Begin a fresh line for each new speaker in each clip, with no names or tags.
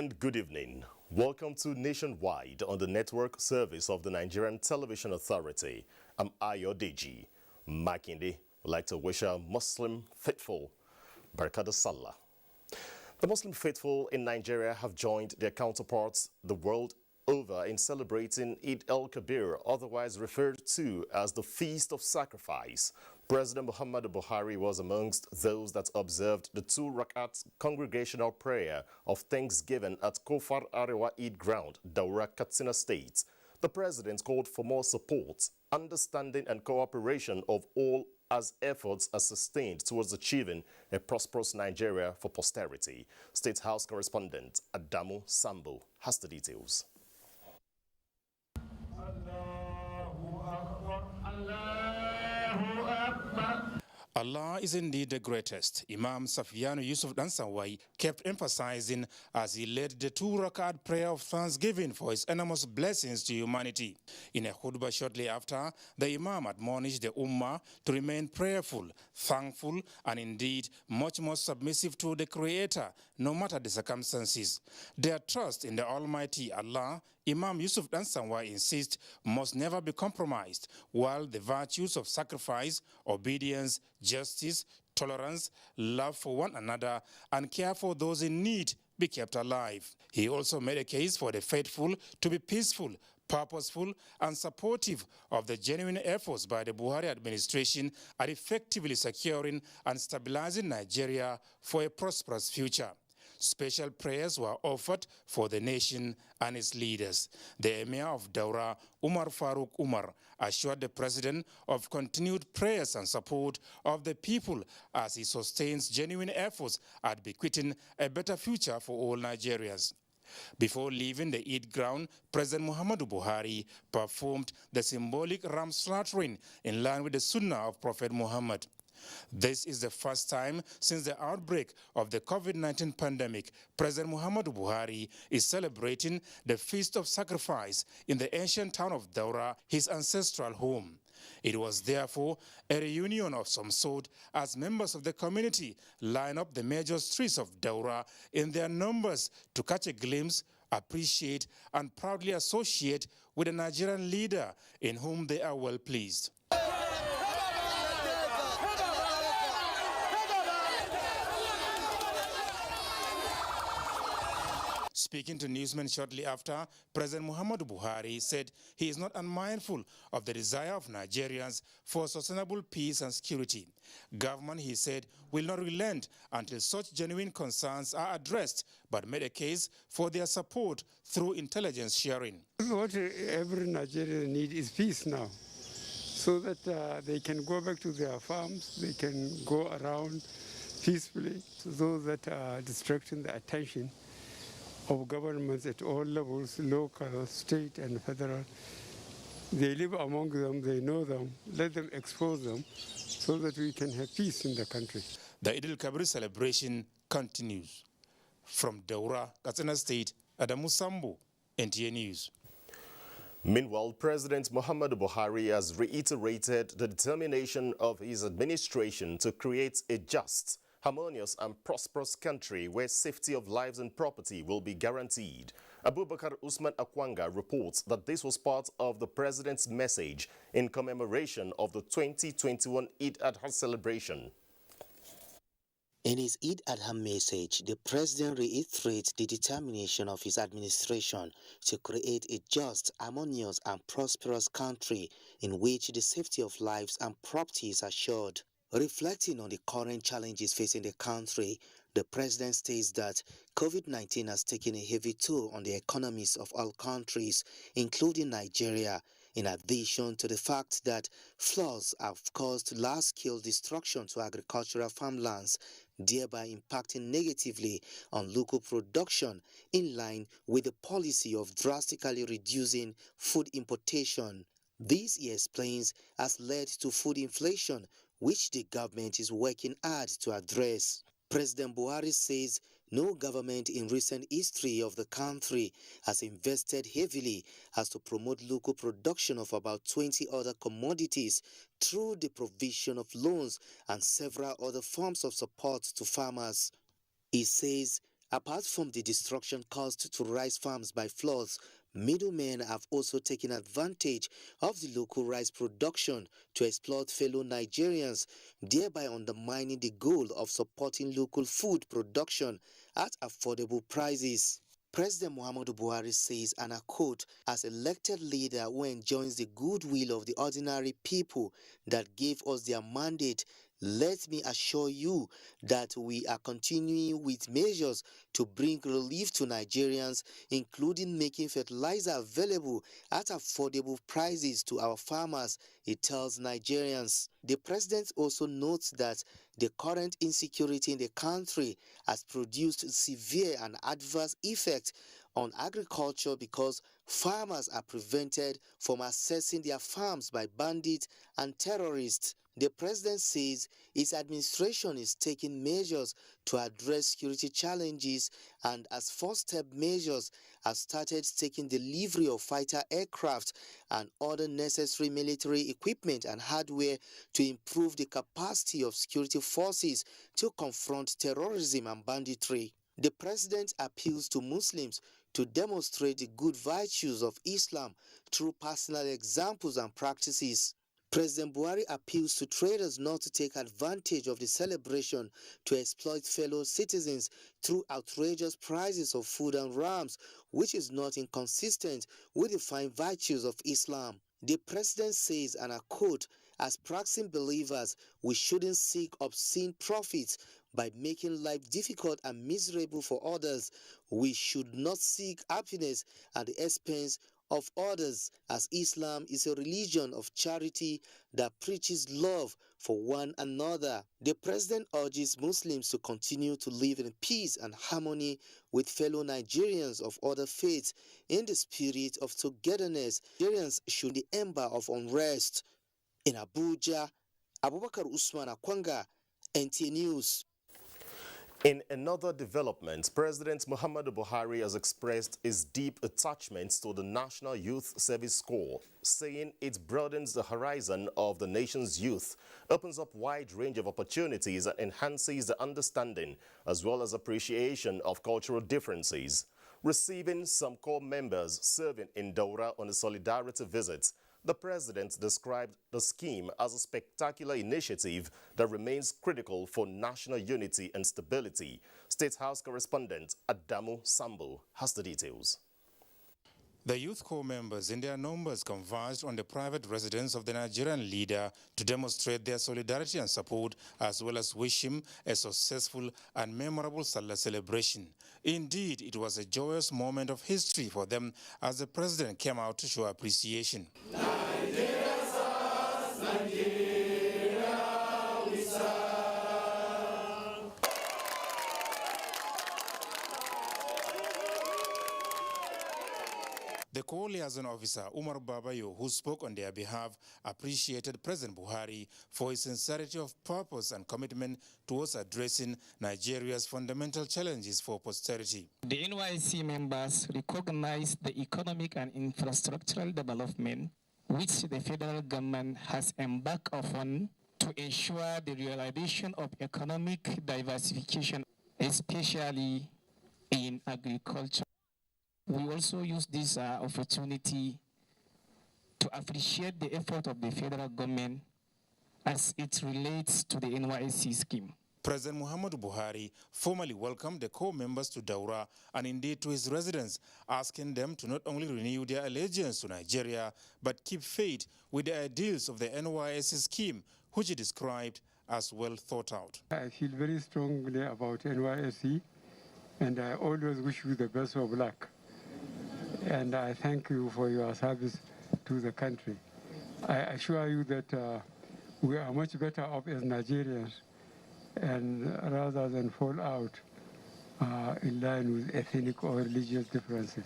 and good evening. Welcome to Nationwide on the network service of the Nigerian Television Authority. I'm AUDITING. Makinde would like to wish our Muslim faithful Barakada Sallah. The Muslim faithful in Nigeria have joined their counterparts the world over in celebrating Eid al-Kabir, otherwise referred to as the Feast of Sacrifice. President Muhammadu Buhari was amongst those that observed the 2 rakat congregational prayer of Thanksgiving at Kofar Arewa Eid Ground, Daura, Katsina State. The president called for more support, understanding and cooperation of all as efforts are sustained towards achieving a prosperous Nigeria for posterity. State House correspondent Adamu Sambo has the details.
Allah is indeed the greatest. Imam Safiyanu Yusuf Dansawai kept emphasizing as he led the 2 rakat prayer of thanksgiving for his enormous blessings to humanity. In a khutbah shortly after, the Imam admonished the Ummah to remain prayerful, thankful, and indeed much more submissive to the Creator, no matter the circumstances. Their trust in the Almighty Allah, Imam Yusuf Dansawai insists, must never be compromised, while the virtues of sacrifice, obedience, justice, tolerance, love for one another, and care for those in need be kept alive. He also made a case for the faithful to be peaceful, purposeful, and supportive of the genuine efforts by the Buhari administration at effectively securing and stabilizing Nigeria for a prosperous future. Special prayers were offered for the nation and its leaders. The Emir of Daura, Umar Farooq Umar, assured the president of continued prayers and support of the people as he sustains genuine efforts at bequeathing a better future for all Nigerians. Before leaving the Eid ground, President Muhammadu Buhari performed the symbolic ram slaughtering in line with the Sunnah of Prophet Muhammad. This is the first time since the outbreak of the COVID-19 pandemic President Muhammadu Buhari is celebrating the Feast of Sacrifice in the ancient town of Daura, his ancestral home. It was therefore a reunion of some sort as members of the community line up the major streets of Daura in their numbers to catch a glimpse, appreciate, and proudly associate with a Nigerian leader in whom they are well pleased. Speaking to newsmen shortly after, President Muhammadu Buhari said he is not unmindful of the desire of Nigerians for sustainable peace and security. Government, he said, will not relent until such genuine concerns are addressed, but made a case for their support through intelligence sharing.
What every Nigerian needs is peace now, so that they can go back to their farms, they can go around peacefully, to those that are distracting the attention of governments at all levels, local, state, and federal. They live among them, they know them, let them expose them so that we can have peace in the country.
The Eid al-Kabir celebration continues. From Daura, Katsina State, Adamu Sambo, NTA News.
Meanwhile, President Muhammadu Buhari has reiterated the determination of his administration to create a just, harmonious and prosperous country where safety of lives and property will be guaranteed. Abubakar Usman Akwanga reports that this was part of the president's message in commemoration of the 2021 Eid al-Adha celebration.
In his Eid al-Adha message, the president reiterates the determination of his administration to create a just, harmonious and prosperous country in which the safety of lives and property is assured. Reflecting on the current challenges facing the country, the president states that COVID-19 has taken a heavy toll on the economies of all countries, including Nigeria, in addition to the fact that floods have caused large-scale destruction to agricultural farmlands, thereby impacting negatively on local production in line with the policy of drastically reducing food importation. This, he explains, has led to food inflation, which the government is working hard to address. President Buhari says no government in recent history of the country has invested heavily as to promote local production of about 20 other commodities through the provision of loans and several other forms of support to farmers. He says Apart from the destruction caused to rice farms by floods, middlemen have also taken advantage of the local rice production to exploit fellow Nigerians, thereby undermining the goal of supporting local food production at affordable prices. President Muhammadu Buhari says, and I quote, "As elected leader who enjoys the goodwill of the ordinary people that gave us their mandate, let me assure you that we are continuing with measures to bring relief to Nigerians, including making fertilizer available at affordable prices to our farmers," he tells Nigerians. The president also notes that the current insecurity in the country has produced severe and adverse effects on agriculture because farmers are prevented from accessing their farms by bandits and terrorists. The president says his administration is taking measures to address security challenges and as first-step measures has started taking delivery of fighter aircraft and other necessary military equipment and hardware to improve the capacity of security forces to confront terrorism and banditry. The president appeals to Muslims to demonstrate the good virtues of Islam through personal examples and practices. President Buhari appeals to traders not to take advantage of the celebration to exploit fellow citizens through outrageous prices of food and rams, which is not inconsistent with the fine virtues of Islam. The president says, and I quote, "As practicing believers, we shouldn't seek obscene profits by making life difficult and miserable for others. We should not seek happiness at the expense of others, as Islam is a religion of charity that preaches love for one another." The president urges Muslims to continue to live in peace and harmony with fellow Nigerians of other faiths in the spirit of togetherness. Nigerians should be the ember of unrest. In Abuja, Abubakar Usman Akwanga, NTA News.
In another development, President Muhammadu Buhari has expressed his deep attachment to the National Youth Service Corps, saying it broadens the horizon of the nation's youth, opens up a wide range of opportunities and enhances the understanding as well as appreciation of cultural differences. Receiving some corps members serving in Daura on a solidarity visit, the president described the scheme as a spectacular initiative that remains critical for national unity and stability. State House correspondent Adamu Sambo has the details.
The youth corps members in their numbers converged on the private residence of the Nigerian leader to demonstrate their solidarity and support, as well as wish him a successful and memorable Salah celebration. Indeed, it was a joyous moment of history for them as the president came out to show appreciation. The co-liaison officer, Umar Babayo, who spoke on their behalf, appreciated President Buhari for his sincerity of purpose and commitment towards addressing Nigeria's fundamental challenges for posterity.
The NYC members recognize the economic and infrastructural development which the federal government has embarked upon to ensure the realization of economic diversification, especially in agriculture. We also use this opportunity to appreciate the effort of the federal government as it relates to the NYSC scheme.
President Muhammadu Buhari formally welcomed the corps members to Daura and indeed to his residence, asking them to not only renew their allegiance to Nigeria, but keep faith with the ideals of the NYSC scheme, which he described as well thought out.
I feel very strongly about NYSC, and I always wish you the best of luck. And I thank you for your service to the country. I assure you that we are much better off as Nigerians, and rather than fall out in line with ethnic or religious differences.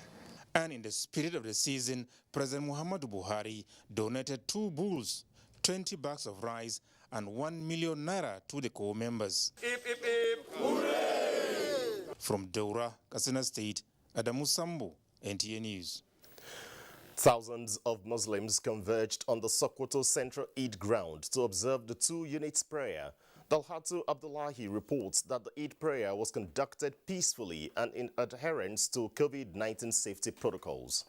And in the spirit of the season, President Muhammadu Buhari donated 2 bulls, 20 bags of rice, and 1 million naira to the corps members. From Daura, Katsina State, Adamu Sambo, NTA News.
Thousands of Muslims converged on the Sokoto Central Eid ground to observe the 2 units prayer Dalhatu Abdullahi reports that the Eid prayer was conducted peacefully and in adherence to COVID-19 safety protocols.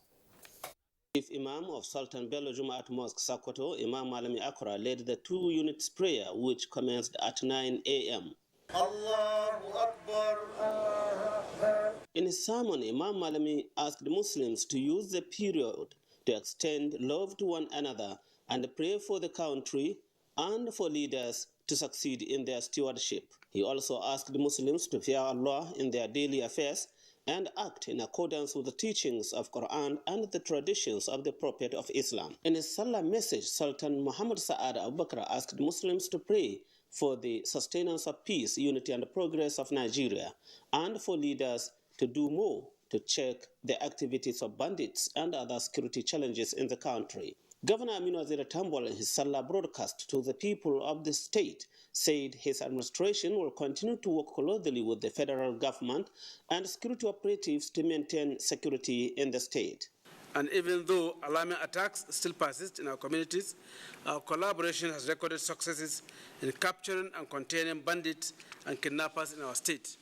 Chief Imam of Sultan Bello Jumaat Mosque Sokoto, Imam Malami Akra, led the 2 units prayer which commenced at 9 a.m. Allahu Akbar, Allahu Akbar. In his sermon, Imam Malami asked Muslims to use the period to extend love to one another and pray for the country and for leaders to succeed in their stewardship. He also asked Muslims to fear Allah in their daily affairs and act in accordance with the teachings of Quran and the traditions of the Prophet of Islam. In his Salah message, Sultan Muhammad Sa'ad Abu Bakr asked Muslims to pray for the sustenance of peace, unity, and progress of Nigeria, and for leaders to do more to check the activities of bandits and other security challenges in the country. Governor Aminu Waziri Tambol, in his Salah broadcast to the people of the state, said his administration will continue to work closely with the federal government and security operatives to maintain security in the state.
And even though alarming attacks still persist in our communities, our collaboration has recorded successes in capturing and containing bandits and kidnappers in our state.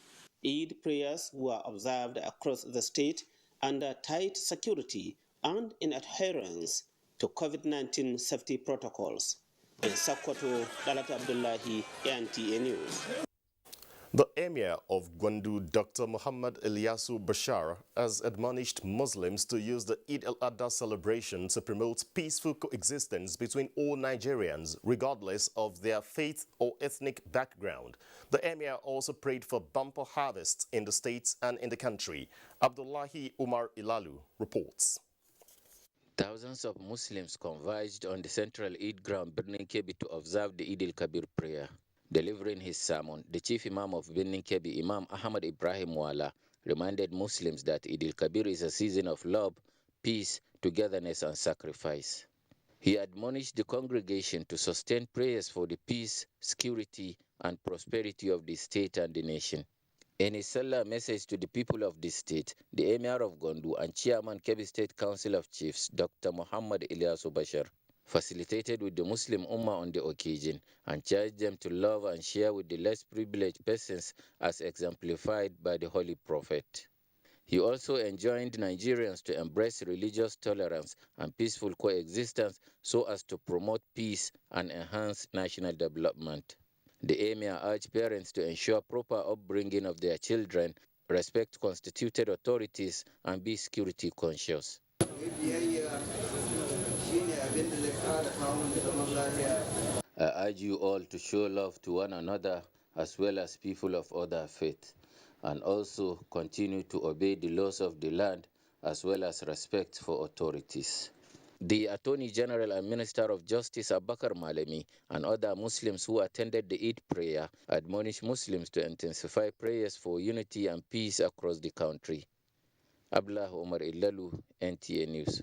Eid prayers were observed across the state under tight security and in adherence to COVID-19 safety protocols. In Sokoto, Dalat Abdullahi, NTA News.
The Emir of Gwandu, Dr. Muhammad Ilyasu Bashar, has admonished Muslims to use the Eid al-Adha celebration to promote peaceful coexistence between all Nigerians, regardless of their faith or ethnic background. The Emir also prayed for bumper harvests in the states and in the country. Abdullahi Umar Ilalu reports.
Thousands of Muslims converged on the central Eid ground, Birnin Kebbi, to observe the Eid al-Kabir prayer. Delivering his sermon, the chief imam of Birnin Kebbi, Imam Ahmad Ibrahim Wala, reminded Muslims that Eid al-Kabir is a season of love, peace, togetherness, and sacrifice. He admonished the congregation to sustain prayers for the peace, security, and prosperity of the state and the nation. In his Salah message to the people of this state, the Emir of Gondu and Chairman Kebbi State Council of Chiefs, Dr. Muhammad Ilyasu Bashar, facilitated with the Muslim Ummah on the occasion and charged them to love and share with the less privileged persons as exemplified by the Holy Prophet. He also enjoined Nigerians to embrace religious tolerance and peaceful coexistence so as to promote peace and enhance national development. The Emir urged parents to ensure proper upbringing of their children, respect constituted authorities, and be security conscious. I urge you all to show love to one another as well as people of other faith, and also continue to obey the laws of the land as well as respect for authorities. The Attorney General and Minister of Justice Abubakar Malami and other Muslims who attended the Eid prayer admonished Muslims to intensify prayers for unity and peace across the country. Abdullah Omar Illalu, NTA News.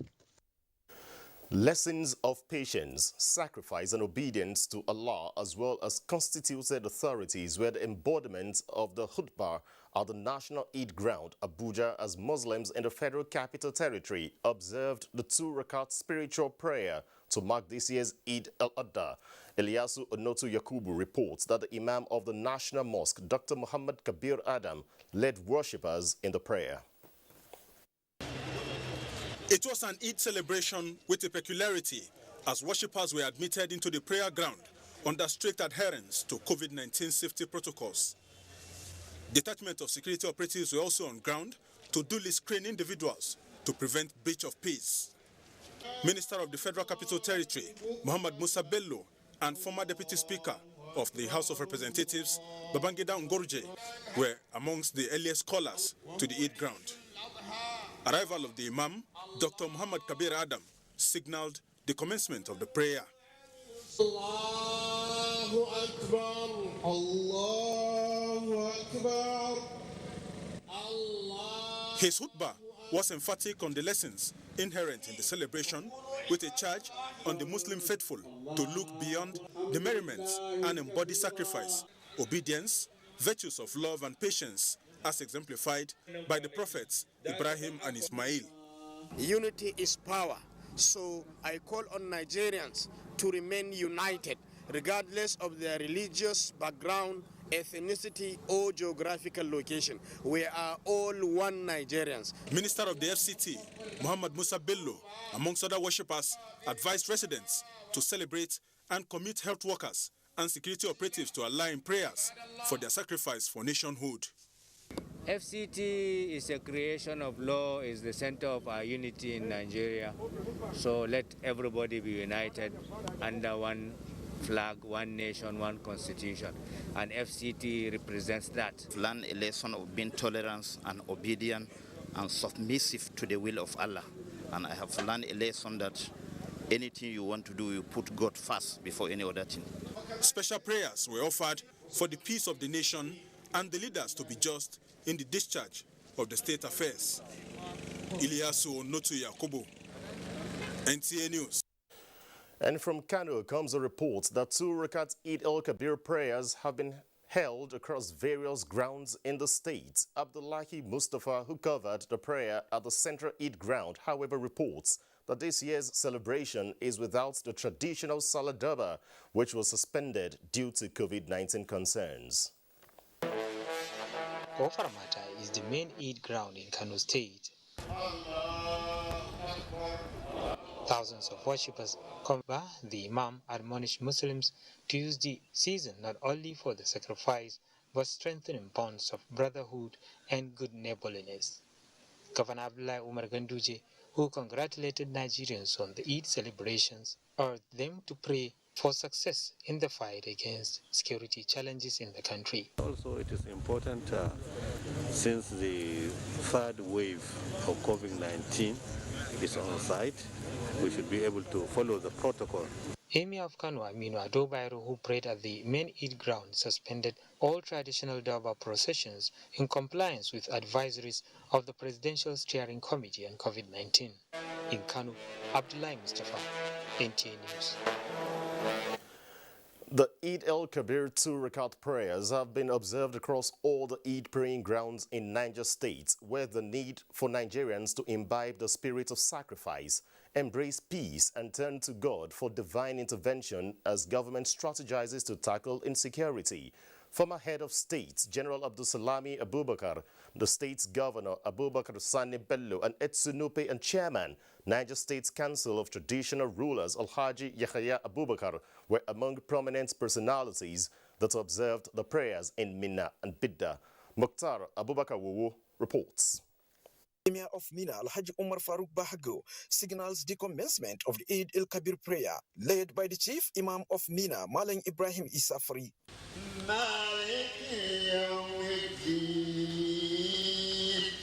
Lessons of patience, sacrifice and obedience to Allah as well as constituted authorities were the embodiment of the khutbah at the National Eid Ground, Abuja, as Muslims in the Federal Capital Territory observed the 2-rakat spiritual prayer to mark this year's Eid al-Adha. Ilyasu Onotu Yakubu reports that the Imam of the National Mosque, Dr. Muhammad Kabir Adam, led worshippers in the prayer.
It was an Eid celebration with a peculiarity, as worshippers were admitted into the prayer ground under strict adherence to COVID-19 safety protocols. Detachment of security operatives were also on ground to duly screen individuals to prevent breach of peace. Minister of the Federal Capital Territory, Muhammad Musa Bello, and former Deputy Speaker of the House of Representatives, Babangida Ngorje, were amongst the earliest callers to the Eid ground. Arrival of the Imam, Dr. Muhammad Kabir Adam, signaled the commencement of the prayer. Allahu Akbar, Allahu Akbar, Allah. His khutbah was emphatic on the lessons inherent in the celebration, with a charge on the Muslim faithful to look beyond the merriments and embody sacrifice, obedience, virtues of love and patience, as exemplified by the prophets Ibrahim and Ismail.
Unity is power, so I call on Nigerians to remain united regardless of their religious background, ethnicity, or geographical location. We are all one Nigerians.
Minister of the FCT, Muhammad Musa Bello, amongst other worshippers, advised residents to celebrate and commit health workers and security operatives to Allah in prayers for their sacrifice for nationhood.
FCT is a creation of law, is the center of our unity in Nigeria. So let everybody be united under one flag, one nation, one constitution. And FCT represents that.
Learn a lesson of being tolerant and obedient and submissive to the will of Allah. And I have learned a lesson that anything you want to do, you put God first before any other thing.
Special prayers were offered for the peace of the nation and the leaders to be just in the discharge of the state affairs. Ilyasu Notu Yakubu, NTA News.
And from Kano comes a report that 2 Rakat Eid al-Kabir prayers have been held across various grounds in the state. Abdullahi Mustafa, who covered the prayer at the Central Eid ground, however, reports that this year's celebration is without the traditional Saladaba, which was suspended due to COVID-19 concerns.
Kofaramata is the main Eid ground in Kano State. Thousands of worshippers come by. The Imam admonished Muslims to use the season not only for the sacrifice, but strengthening bonds of brotherhood and good neighborliness. Governor Abdullah Umar Ganduje, who congratulated Nigerians on the Eid celebrations, urged them to pray for success in the fight against security challenges in the country.
Also, it is important since the third wave of COVID-19 is on site, we should be able to follow the protocol.
Emir of Kano, Aminu Ado Bayero, who prayed at the main Eid ground, suspended all traditional Durbar processions in compliance with advisories of the Presidential Steering Committee on COVID-19. In Kano, Abdullahi Mustafa, NTA News.
The Eid al-Kabir 2 Rakat prayers have been observed across all the Eid praying grounds in Niger State, where the need for Nigerians to imbibe the spirit of sacrifice, embrace peace and turn to God for divine intervention as government strategizes to tackle insecurity. Former head of state, General Abdulsalami Abubakar, the state's governor Abubakar Sani Bello, and Etsunupe and chairman, Niger State's Council of Traditional Rulers Alhaji Yahya Abubakar, were among prominent personalities that observed the prayers in Mina and Bidda. Mukhtar Abubakar Wuwu reports.
Emir of Mina, Alhaji Umar Farooq Bahago, signals the commencement of the Eid al-Kabir prayer, led by the Chief Imam of Mina, Malang Ibrahim Isafri.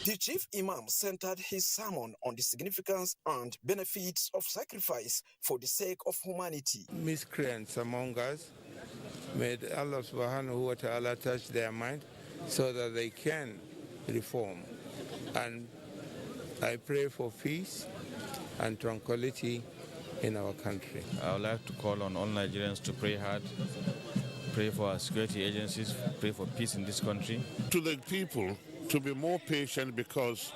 The Chief Imam centered his sermon on the significance and benefits of sacrifice for the sake of humanity.
Miscreants among us, may Allah subhanahu wa ta'ala touch their mind so that they can reform. And I pray for peace and tranquility in our country.
I would like to call on all Nigerians to pray hard, pray for our security agencies, pray for peace in this country.
To the people to be more patient, because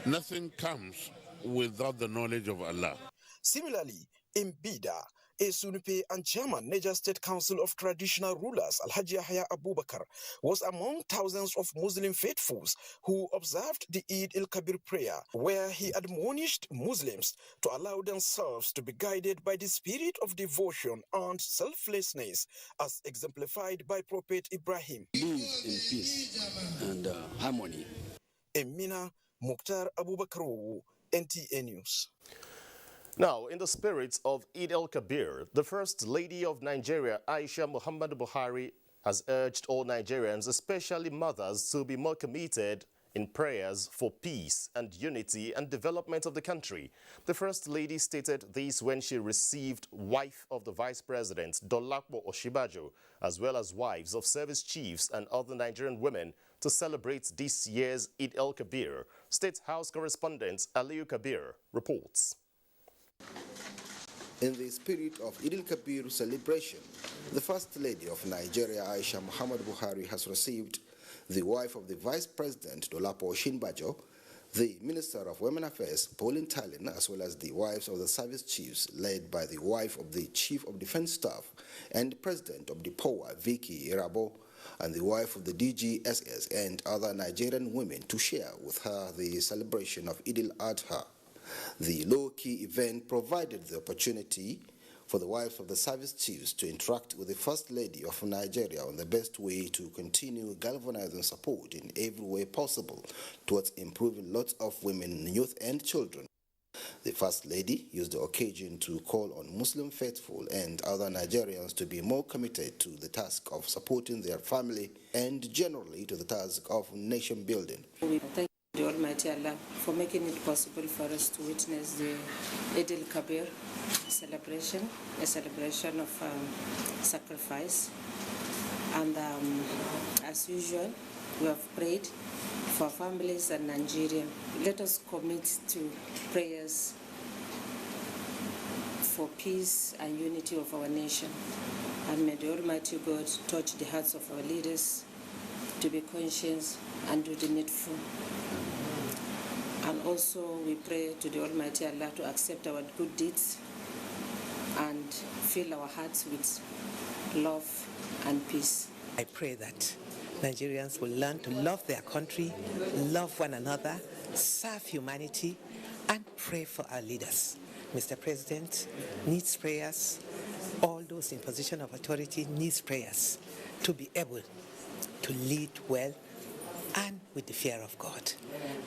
nothing comes without the knowledge of Allah.
Similarly, in Bida, Esunupe and chairman Niger State Council of Traditional Rulers Alhaji Yahya Abubakar was among thousands of Muslim faithfuls who observed the Eid al-Kabir prayer, where he admonished Muslims to allow themselves to be guided by the spirit of devotion and selflessness as exemplified by Prophet Ibrahim.
Live in peace and harmony.
In Mina, Mukhtar Abubakar, NTA News.
Now, in the spirit of Eid al-Kabir, the First Lady of Nigeria, Aisha Muhammad Buhari, has urged all Nigerians, especially mothers, to be more committed in prayers for peace and unity and development of the country. The First Lady stated this when she received wife of the Vice President, Dolapo Oshibajo, as well as wives of service chiefs and other Nigerian women to celebrate this year's Eid al-Kabir. State House correspondent Aliyu Kabir reports.
In the spirit of Eid al-Kabir celebration, the First Lady of Nigeria, Aisha Muhammad Buhari, has received the wife of the Vice President, Dolapo Oshibajo, The Minister of Women Affairs, Pauline Tallinn, as well as the wives of the service chiefs, led by the wife of the Chief of Defense Staff and President of the POA, Vicky Irabo, and the wife of the DGSS and other Nigerian women to share with her the celebration of Eid al-Adha. The low-key event provided the opportunity for the wives of the service chiefs to interact with the First Lady of Nigeria on the best way to continue galvanizing support in every way possible towards improving lots of women, youth and children. The First Lady used the occasion to call on Muslim faithful and other Nigerians to be more committed to the task of supporting their family and generally to the task of nation building.
We thank the Almighty Allah for making it possible for us to witness the Eid al-Kabir celebration, a celebration of sacrifice. And as usual, we have prayed for families and Nigeria. Let us commit to prayers for peace and unity of our nation. And may the Almighty God touch the hearts of our leaders to be conscious and do the needful. And also we pray to the Almighty Allah to accept our good deeds and fill our hearts with love and peace.
I pray that Nigerians will learn to love their country, love one another, serve humanity, and pray for our leaders. Mr. President needs prayers. All those in position of authority needs prayers to be able to lead well and with the fear of God.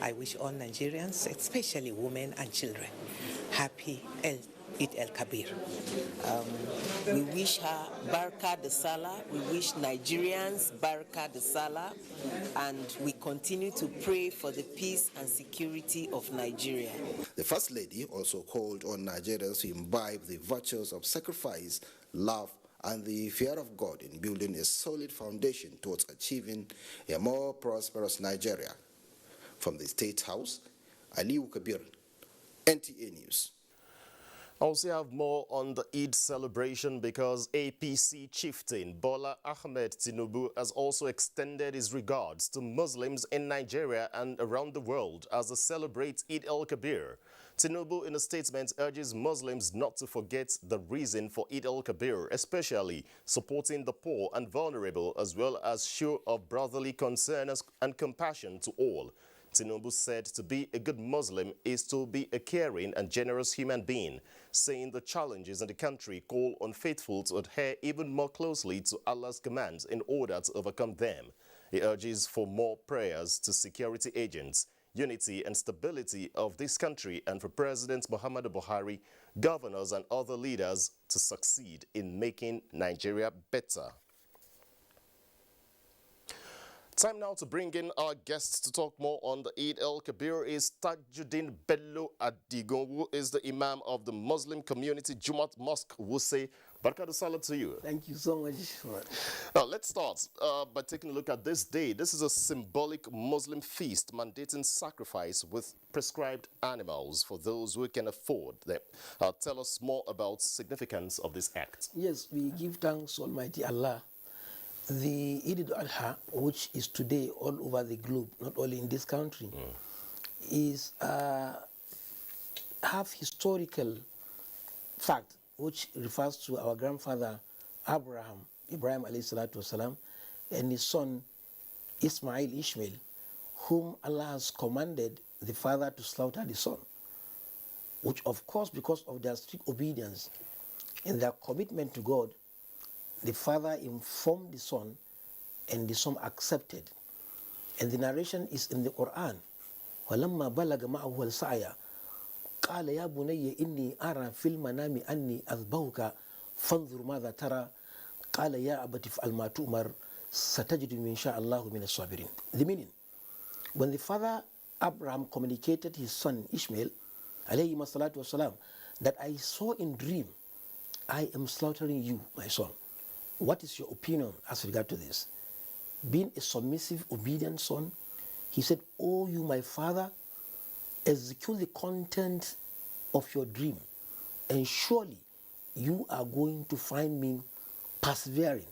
I wish all Nigerians, especially women and children, happy Eid al-Kabir.
We wish her Baraka de Salah. We wish Nigerians Baraka de Salah. And we continue to pray for the peace and security of Nigeria.
The First Lady also called on Nigerians to imbibe the virtues of sacrifice, love, and the fear of God in building a solid foundation towards achieving a more prosperous Nigeria. From the State House, Aliu Kabir, NTA News.
I also have more on the Eid celebration because APC chieftain Bola Ahmed Tinubu has also extended his regards to Muslims in Nigeria and around the world as they celebrate Eid al-Kabir. Tinubu, in a statement, urges Muslims not to forget the reason for Eid al-Kabir, especially supporting the poor and vulnerable, as well as show of brotherly concern and compassion to all. Tinubu said to be a good Muslim is to be a caring and generous human being, saying the challenges in the country call on faithful to adhere even more closely to Allah's commands in order to overcome them. He urges for more prayers to security agents, unity and stability of this country, and for President Muhammadu Buhari, governors and other leaders to succeed in making Nigeria better. Time now to bring in our guests to talk more on the Eid al-Kabir is Tajuddin Bello Adigon, who is the Imam of the Muslim Community Jumat Mosque, Wuse. Barakatuh Salah to you.
Thank you so much for it.
Now, let's start by taking a look at this day. This is a symbolic Muslim feast mandating sacrifice with prescribed animals for those who can afford them. Tell us more about the significance of this act.
Yes, we give thanks to Almighty Allah. The Eid al-Adha, which is today all over the globe, not only in this country, is have historical fact, which refers to our grandfather Ibrahim alayhi salatu wasalam, and his son Ishmael, whom Allah has commanded the father to slaughter the son, which of course, because of their strict obedience and their commitment to God, the father informed the son, and the son accepted. And the narration is in the Quran. وَلَمَّا بَلَغَ مَعَهُ السَّعْيَ قَالَ يَا بُنَيَّ إِنِّي أَرَى فِي الْمَنَامِ أَنِّي أَذْبَحُكَ فَانظُرْ مَاذَا تَرَى قَالَ يَا أَبَتِ افْعَلْ مَا تُؤْمَرْ سَتَجِدُنِي إِنْ شَاءَ اللَّهُ مِنَ الصَّابِرِينَ. The meaning: when the father Abraham communicated his son Ishmael, alayhi salatu wasalam, that I saw in dream, I am slaughtering you, my son. What is your opinion as regard to this? Being a submissive, obedient son, he said, "Oh, you, my father, execute the content of your dream, and surely you are going to find me persevering,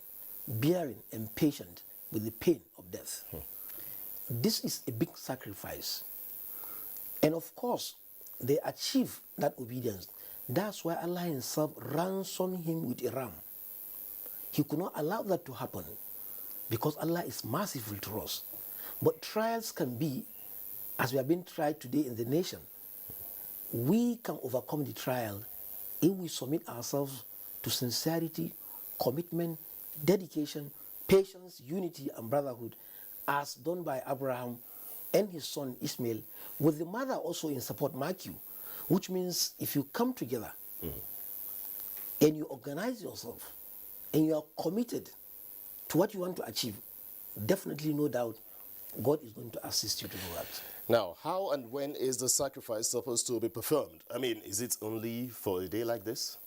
bearing, and patient with the pain of death." This is a big sacrifice. And of course, they achieve that obedience. That's why Allah himself ransomed him with a ram. He could not allow that to happen because Allah is merciful to us. But trials can be, as we have been tried today in the nation, we can overcome the trial if we submit ourselves to sincerity, commitment, dedication, patience, unity, and brotherhood, as done by Abraham and his son Ismail, with the mother also in support, mark you, which means if you come together and you organize yourself and you are committed to what you want to achieve, definitely, no doubt, God is going to assist you to do that.
Now, how and when is the sacrifice supposed to be performed? I mean, is it only for a day like this?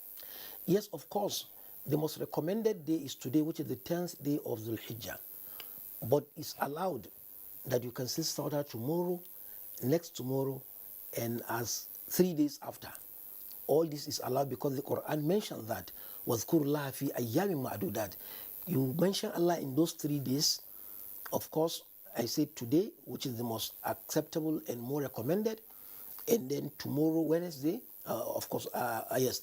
Yes, of course. The most recommended day is today, which is the 10th day of Dhul Hijjah. But it's allowed that you can still start out tomorrow, next tomorrow, and as 3 days after. All this is allowed because the Quran mentioned that. وَاذْكُرُ اللَّهَ فِي أَيَّامٍ مَعْدُودَاتٍ. You mention Allah in those 3 days. Of course, I say today, which is the most acceptable and more recommended, and then tomorrow, Wednesday,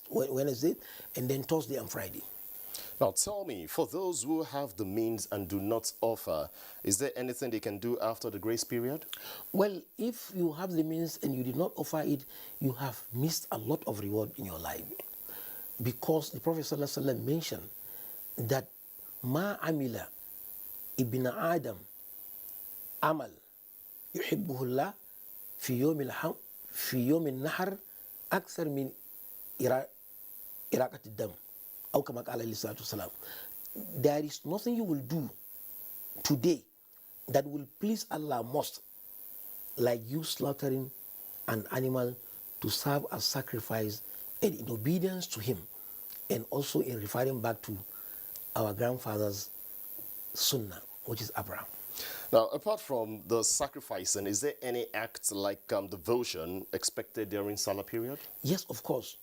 Wednesday, and then Thursday and Friday.
Now tell me, for those who have the means and do not offer, is there anything they can do after the grace period?
Well, if you have the means and you did not offer it, you have missed a lot of reward in your life. Because the Prophet ﷺ mentioned that Ma amila ibn Adam amal yuhibbuhullah fi yawm al-nahr akthar min iraqat ad-dam. There is nothing you will do today that will please Allah most like you slaughtering an animal to serve as sacrifice and in obedience to him, and also in referring back to our grandfather's sunnah, which is Abraham.
Now, apart from the sacrificing, is there any act like devotion expected during Salah period?
Yes, of course.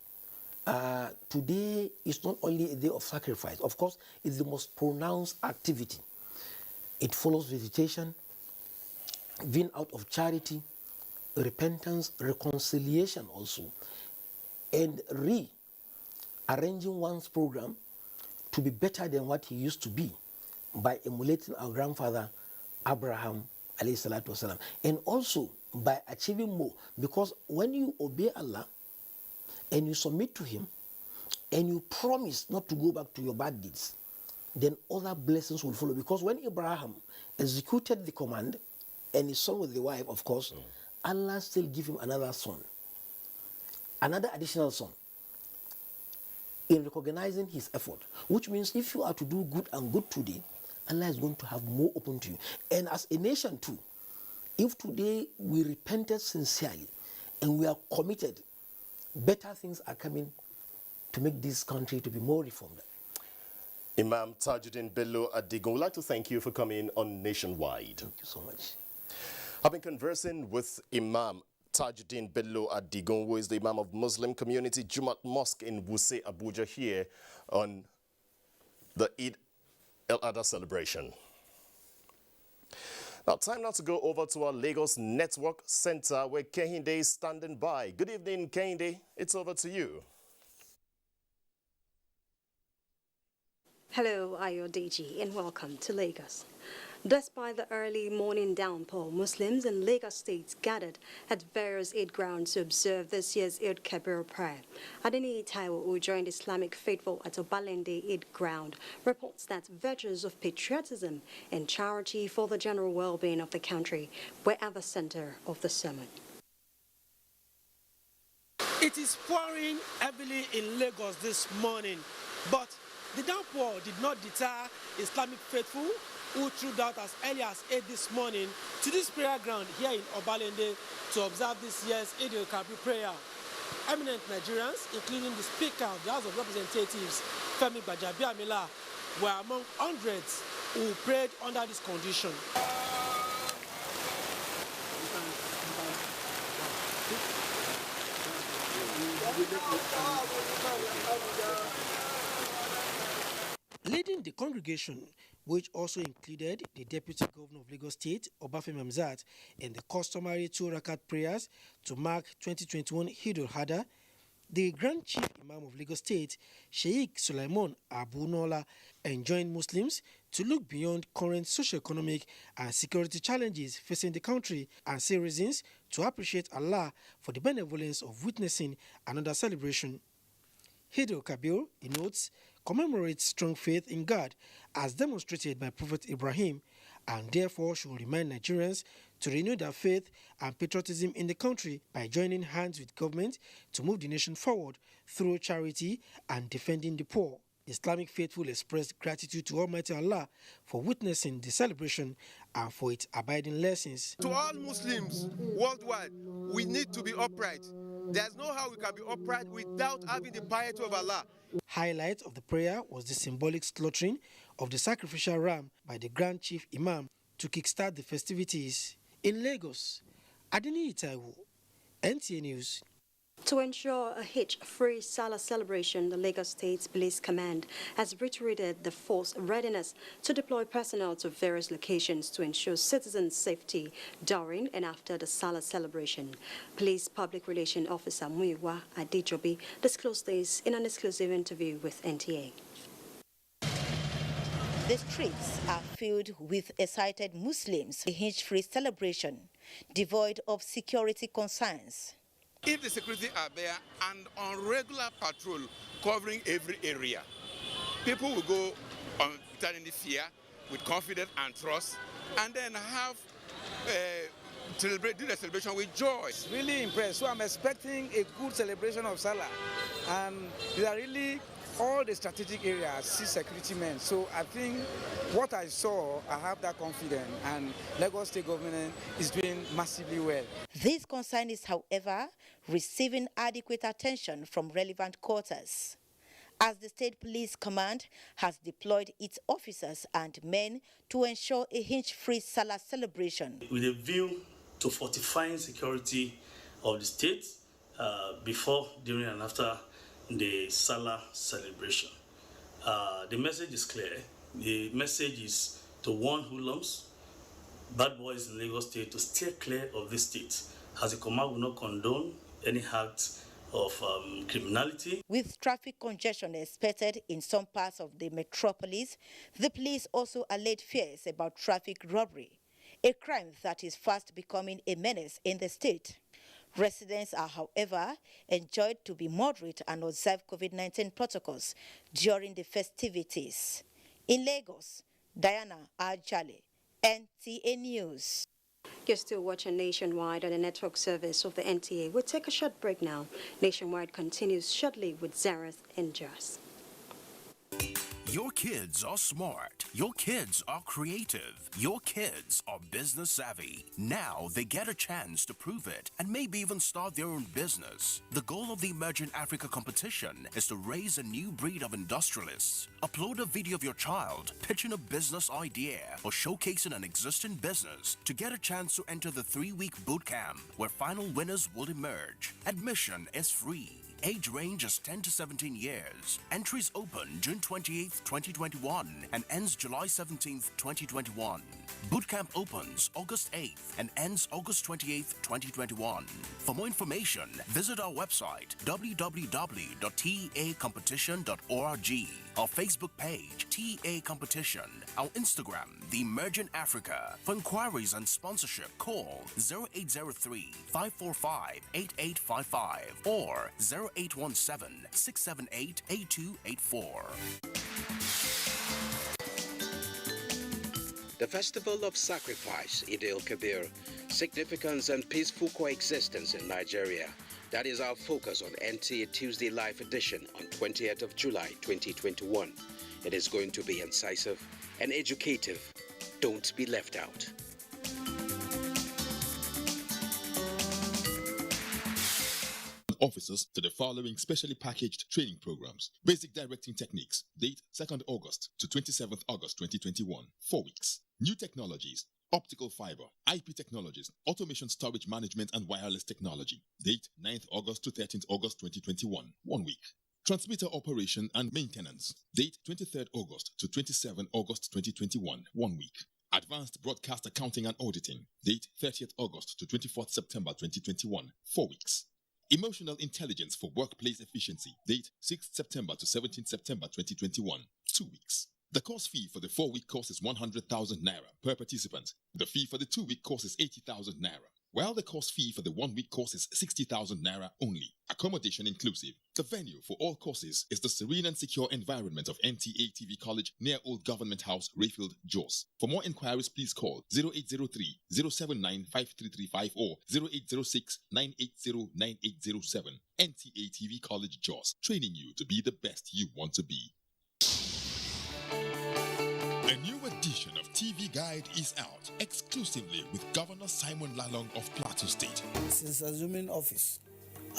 Today is not only a day of sacrifice. Of course, it's the most pronounced activity. It follows visitation, being out of charity, repentance, reconciliation also, and rearranging one's program to be better than what he used to be by emulating our grandfather Abraham alayhi salatu wasalam, and also by achieving more, because when you obey Allah and you submit to him and you promise not to go back to your bad deeds, then other blessings will follow. Because when Abraham executed the command and his son with the wife, of course, Allah still gave him another son, another additional son, in recognizing his effort. Which means if you are to do good and good today, Allah is going to have more open to you. And as a nation too, if today we repented sincerely and we are committed, better things are coming to make this country to be more reformed.
Imam Tajuddin Bello Adigun, we'd like to thank you for coming on Nationwide.
Thank you so much.
I've been conversing with Imam Tajuddin Bello Adigun, who is the Imam of Muslim Community Jumat Mosque in Wuse, Abuja, here on the Eid al-Adha celebration. Now, time now to go over to our Lagos Network Center, where Kehinde is standing by. Good evening, Kehinde. It's over to you.
Hello, AUDITING, and welcome to Lagos. Despite the early morning downpour, Muslims in Lagos State gathered at various Eid grounds to observe this year's Eid Kabir prayer. Adeni Taiwo, who joined Islamic faithful at Obalende Eid ground, reports that virtues of patriotism and charity for the general well-being of the country were at the center of the sermon.
It is pouring heavily in Lagos this morning, but the downpour did not deter Islamic faithful who trooped out as early as 8 this morning to this prayer ground here in Obalende to observe this year's Eid al-Kabir prayer. Eminent Nigerians, including the Speaker of the House of Representatives, Femi Gbajabiamila, were among hundreds who prayed under this condition. Leading the congregation which also included the Deputy Governor of Lagos State, Obafemi Hamzat, and the customary 2 rakat prayers to mark 2021 Eid al-Adha. The Grand Chief Imam of Lagos State, Sheikh Sulaiman Abu enjoined Muslims to look beyond current socio-economic and security challenges facing the country and see reasons to appreciate Allah for the benevolence of witnessing another celebration. Eid al-Kabir, he notes, commemorates strong faith in God as demonstrated by Prophet Ibrahim, and therefore should remind Nigerians to renew their faith and patriotism in the country by joining hands with government to move the nation forward through charity and defending the poor. Islamic faithful expressed gratitude to Almighty Allah for witnessing the celebration and for its abiding lessons.
To all Muslims worldwide, we need to be upright. There's no how we can be upright without having the piety of Allah.
Highlight of the prayer was the symbolic slaughtering of the sacrificial ram by the Grand Chief Imam to kickstart the festivities. In Lagos, Adini Itaiwo, NTA News.
To ensure a hitch-free Salah celebration, the Lagos State Police Command has reiterated the force readiness to deploy personnel to various locations to ensure citizens' safety during and after the Salah celebration. Police Public Relations Officer Muyiwa Adejobi disclosed this in an exclusive interview with NTA.
The streets are filled with excited Muslims, a hitch-free celebration devoid of security concerns.
If the security are there and on regular patrol covering every area, people will go on without any fear, with confidence and trust, and then have do the celebration with joy.
Really impressed. So I'm expecting a good celebration of Salah, and there are really all the strategic areas see security men. So I think what I saw, I have that confidence, and Lagos State government is doing massively well.
This concern is, however, receiving adequate attention from relevant quarters, as the State Police Command has deployed its officers and men to ensure a hitch-free Salah celebration.
With a view to fortifying security of the state before, during and after the Salah celebration. The message is clear. The message is to warn hoodlums, bad boys in Lagos State, to steer clear of this state, as the command will not condone any act of criminality.
With traffic congestion expected in some parts of the metropolis, the police also allayed fears about traffic robbery, a crime that is fast becoming a menace in the state. Residents are, however, enjoined to be moderate and observe COVID-19 protocols during the festivities. In Lagos, Diana Ajale, NTA News.
You're still watching Nationwide on the network service of the NTA. We'll take a short break now. Nationwide continues shortly with Zareth and Jas.
Your kids are smart. Your kids are creative. Your kids are business savvy. Now they get a chance to prove it and maybe even start their own business. The goal of the Emerging Africa competition is to raise a new breed of industrialists. Upload a video of your child pitching a business idea or showcasing an existing business to get a chance to enter the 3-week boot camp where final winners will emerge. Admission is free. Age range is 10 to 17 years. Entries open June 28th, 2021 and ends July 17th, 2021. Bootcamp opens August 8th and ends August 28th, 2021. For more information, visit our website www.teacompetition.org, our Facebook page, TA Competition, our Instagram, The Emerging Africa. For inquiries and sponsorship, call 0803-545-8855 or 0817-678-8284.
The Festival of Sacrifice, Eid al-Kabir, significance and peaceful coexistence in Nigeria. That is our focus on NTA Tuesday Live Edition on 20th of July 2021. It is going to be incisive and educative. Don't be left out.
Officers to the following specially packaged training programs. Basic Directing Techniques, date 2nd August to 27th August 2021, 4 weeks. New Technologies, Optical Fiber, IP Technologies, Automation Storage Management and Wireless Technology, date 9th August to 13th August 2021, 1 week. Transmitter operation and maintenance. Date 23rd August to 27 August 2021, 1 week. Advanced broadcast accounting and auditing. Date 30th August to 24th September 2021, 4 weeks. Emotional intelligence for workplace efficiency. Date 6th September to 17th September 2021, 2 weeks. The course fee for the 4-week course is 100,000 naira per participant. The fee for the 2-week course is 80,000 naira, while the course fee for the 1-week course is 60,000 naira only. Accommodation inclusive. The venue for all courses is the serene and secure environment of NTA TV College near Old Government House, Rayfield, Jos. For more inquiries, please call 0803 079 53335 or 0806 980 9807. NTA TV College, Jos, training you to be the best you want to be. A new edition of TV Guide is out, exclusively with Governor Simon Lalong of Plateau State.
Since assuming office,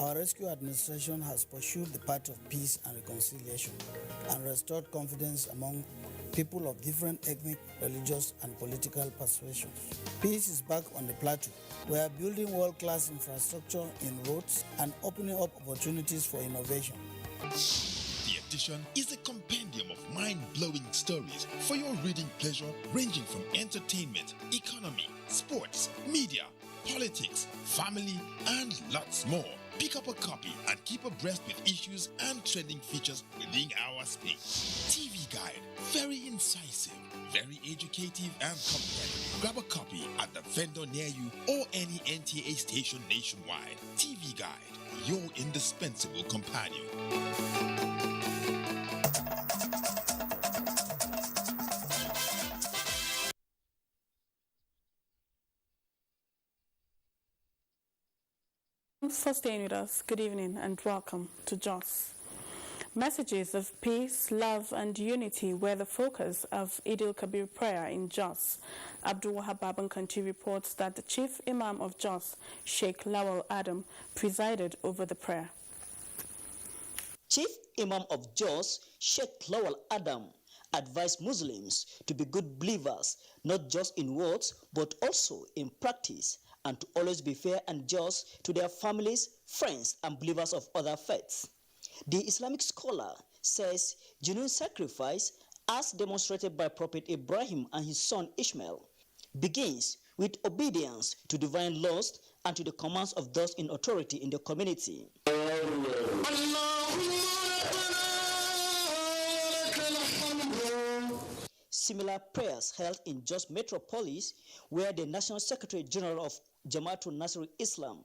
our rescue administration has pursued the path of peace and reconciliation and restored confidence among people of different ethnic, religious, and political persuasions. Peace is back on the plateau. We are building world-class infrastructure in roads and opening up opportunities for innovation.
The edition is a compendium of mind-blowing stories for your reading pleasure, ranging from entertainment, economy, sports, media, politics, family, and lots more. Pick up a copy and keep abreast with issues and trending features within our space. TV Guide, very incisive, very educative and compelling. Grab a copy at the vendor near you or any NTA station nationwide. TV Guide, your indispensable companion.
Thanks for staying with us. Good evening and welcome to Jos. Messages of peace, love and unity were the focus of Eid al-Kabir prayer in Jos. Abdul Wahab Babankanti reports that the Chief Imam of Jos, Sheikh Lawal Adam, presided over the prayer.
Chief Imam of Jos, Sheikh Lawal Adam, advised Muslims to be good believers, not just in words, but also in practice, and to always be fair and just to their families, friends, and believers of other faiths. The Islamic scholar says genuine sacrifice, as demonstrated by Prophet Ibrahim and his son Ishmael, begins with obedience to divine laws and to the commands of those in authority in the community. Similar prayers held in Jos Metropolis, where the National Secretary General of Jamaatul Nasrul Islam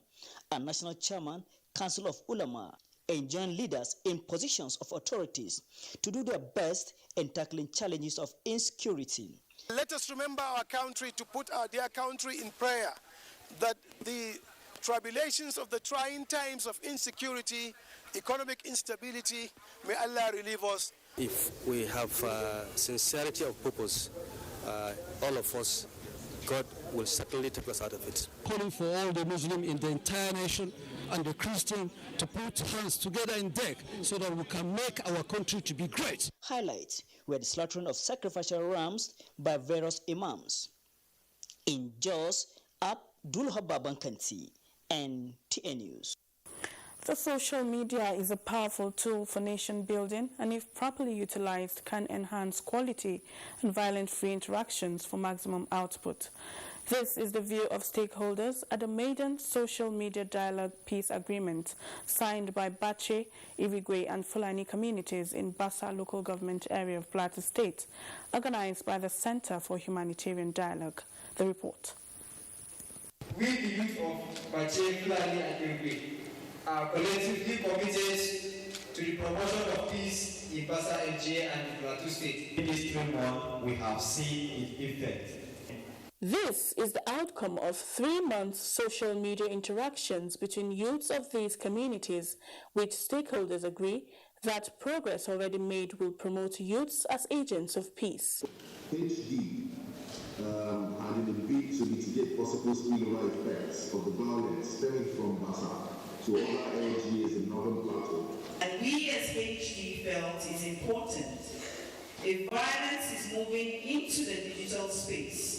and National Chairman, Council of Ulama, enjoin leaders in positions of authorities to do their best in tackling challenges of insecurity.
Let us remember our country, to put our dear country in prayer, that the tribulations of the trying times of insecurity, economic instability, may Allah relieve us.
If we have sincerity of purpose, all of us, God will certainly take us out of it.
Calling for all the Muslims in the entire nation and the Christian to put hands together in deck so that we can make our country to be great.
Highlights were the slaughtering of sacrificial rams by various imams. In Jos, Abdul Babankanti, NTA News.
The social media is a powerful tool for nation building and, if properly utilized, can enhance quality and violence-free interactions for maximum output. This is the view of stakeholders at the maiden social media dialogue peace agreement signed by Bache, Irigwe and Fulani communities in Bassa local government area of Plateau State, organized by the Center for Humanitarian Dialogue. The report.
We, the youth of Bache, Fulani and Irigwe, are collectively committed to the promotion of peace in Bassa NTA and Plateau State. In this 3 months, we have seen its effect.
This is the outcome of 3 months social media interactions between youths of these communities, which stakeholders agree that progress already made will promote youths as agents of peace.
HD and in the bid to mitigate possible spillover effects of the violence stemming from Bassa to other LGAs in Northern Plateau.
And we as HD felt is important. If violence is moving into the digital space,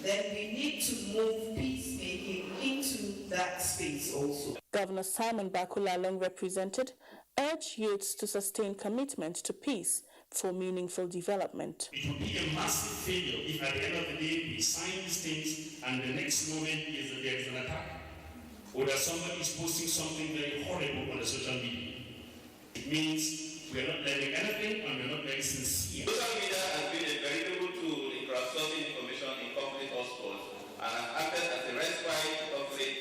then we need to move peacemaking into that space also.
Governor Simon Bakulalong represented urged youths to sustain commitment to peace for meaningful development.
It would be a massive failure if at the end of the day we sign these things and the next moment is that there is an attack or that somebody is posting something very horrible on the social media. It means we are not learning anything and we are not very sincere.
Social media has been a very good tool in crowdsourcing information in conflict hotspots and has acted as a respite to conflict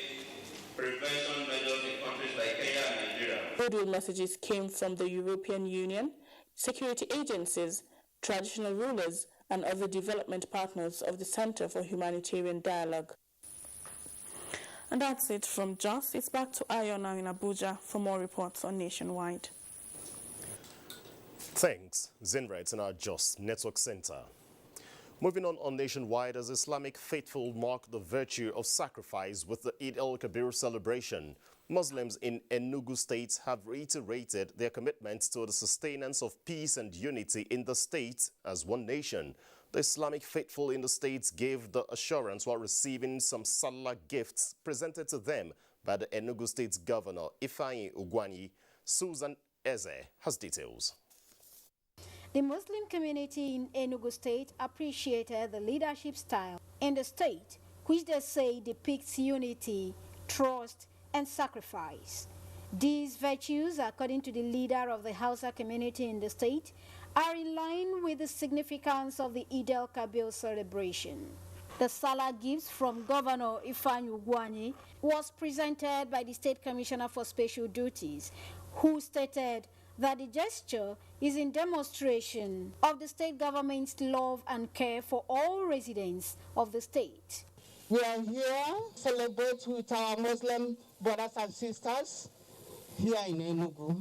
prevention measures in countries like Kenya and Nigeria.
Goodwill messages came from the European Union, security agencies, traditional rulers, and other development partners of the Center for Humanitarian Dialogue. And that's it from Jos. It's back to Ayo now in Abuja for more reports on Nationwide.
Thanks, Zinra, in our Jos Network Center. Moving on Nationwide, as Islamic faithful mark the virtue of sacrifice with the Eid al-Kabir celebration, Muslims in Enugu State have reiterated their commitment to the sustenance of peace and unity in the state as one nation. The Islamic faithful in the state gave the assurance while receiving some Salah gifts presented to them by the Enugu State Governor Ifeanyi Ugwanyi. Susan Eze has details.
The Muslim community in Enugu State appreciated the leadership style in the state, which they say depicts unity, trust, and sacrifice. These virtues, according to the leader of the Hausa community in the state, are in line with the significance of the Eid al-Kabir celebration. The Salah gifts from Governor Ifeanyi Ugwanyi was presented by the State Commissioner for Special Duties, who stated that the gesture is in demonstration of the state government's love and care for all residents of the state.
We are here to celebrate with our Muslim brothers and sisters here in Enugu.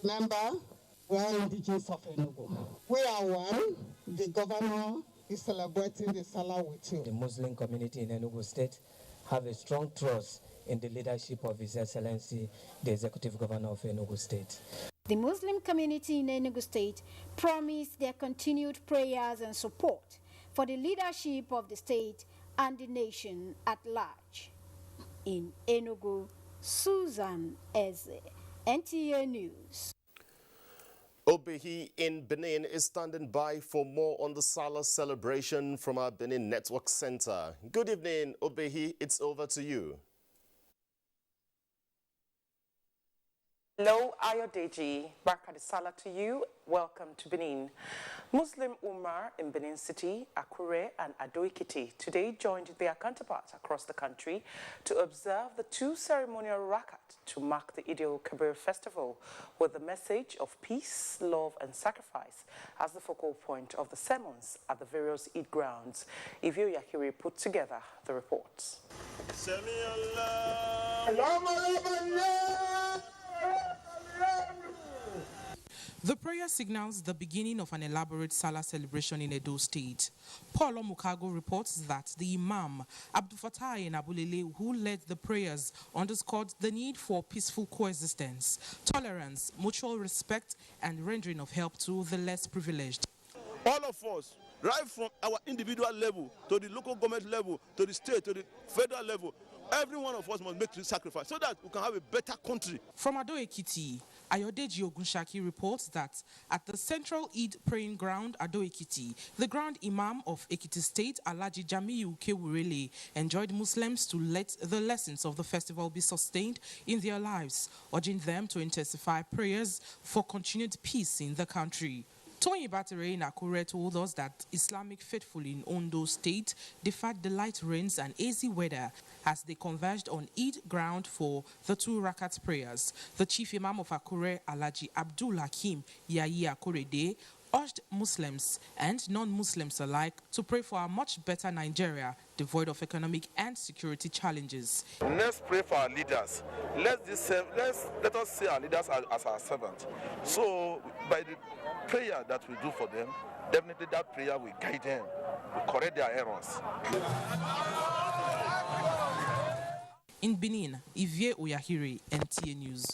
Remember, we are indigenous of Enugu. We are one. The governor is celebrating the Salah with you.
The Muslim community in Enugu State have a strong trust in the leadership of His Excellency, the Executive Governor of Enugu State.
The Muslim community in Enugu State promised their continued prayers and support for the leadership of the state and the nation at large. In Enugu, Susan Eze, NTA News.
Obehi in Benin is standing by for more on the Salah celebration from our Benin Network Center. Good evening, Obehi. It's over to you.
Hello, Ayodeji. Barka Salah to you. Welcome to Benin. Muslim Ummah in Benin City, Akure, and Ado-Ekiti today joined their counterparts across the country to observe the two ceremonial rakat to mark the Eid al-Kabir festival with the message of peace, love, and sacrifice as the focal point of the sermons at the various Eid grounds. Ivio Yakiri put together the reports.
The prayer signals the beginning of an elaborate Salah celebration in Edo State. Paul Omukago reports that the Imam, Abdul Fattah Nabulele, who led the prayers, underscored the need for peaceful coexistence, tolerance, mutual respect, and rendering of help to the less privileged.
All of us, right from our individual level to the local government level, to the state, to the federal level, every one of us must make the sacrifice so that we can have a better country.
From Ado-Ekiti, Ayodeji Ogunshaki reports that at the central Eid praying ground, Ado-Ekiti, the Grand Imam of Ekiti State, Alhaji Jamiu Kewurele, enjoined Muslims to let the lessons of the festival be sustained in their lives, urging them to intensify prayers for continued peace in the country. Tony Battere in Akure told us that Islamic faithful in Ondo State defied the light rains and hazy weather as they converged on Eid ground for the two rakat prayers. The chief imam of Akure, Alhaji Abdul Hakim Yayi Akorede, urged Muslims and non-Muslims alike to pray for a much better Nigeria, devoid of economic and security challenges.
Let's pray for our leaders. Let us see our leaders as our servants. So by the prayer that we do for them, definitely that prayer will guide them, will correct their errors.
In Benin, Ivie Oyahiri, NTA News.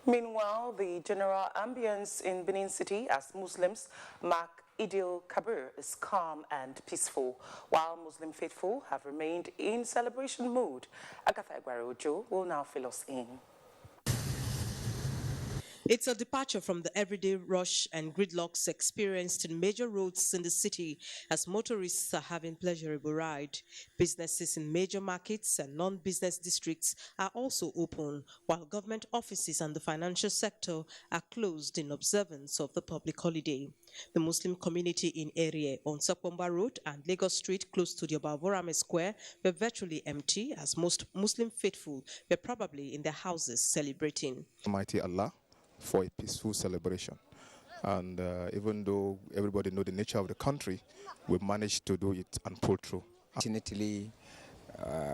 Meanwhile, the general ambience in Benin City as Muslims mark Eid al-Kabir is calm and peaceful, while Muslim faithful have remained in celebration mood. Agatha Egwari Ojo will now fill us in.
It's a departure from the everyday rush and gridlocks experienced in major roads in the city as motorists are having pleasurable ride. Businesses in major markets and non-business districts are also open, while government offices and the financial sector are closed in observance of the public holiday. The Muslim community in area on Sakwamba Road and Lagos Street close to the Obavorame Square were virtually empty as most Muslim faithful were probably in their houses celebrating.
Almighty Allah for a peaceful celebration, and even though everybody know the nature of the country, we managed to do it and pull through.
Fortunately,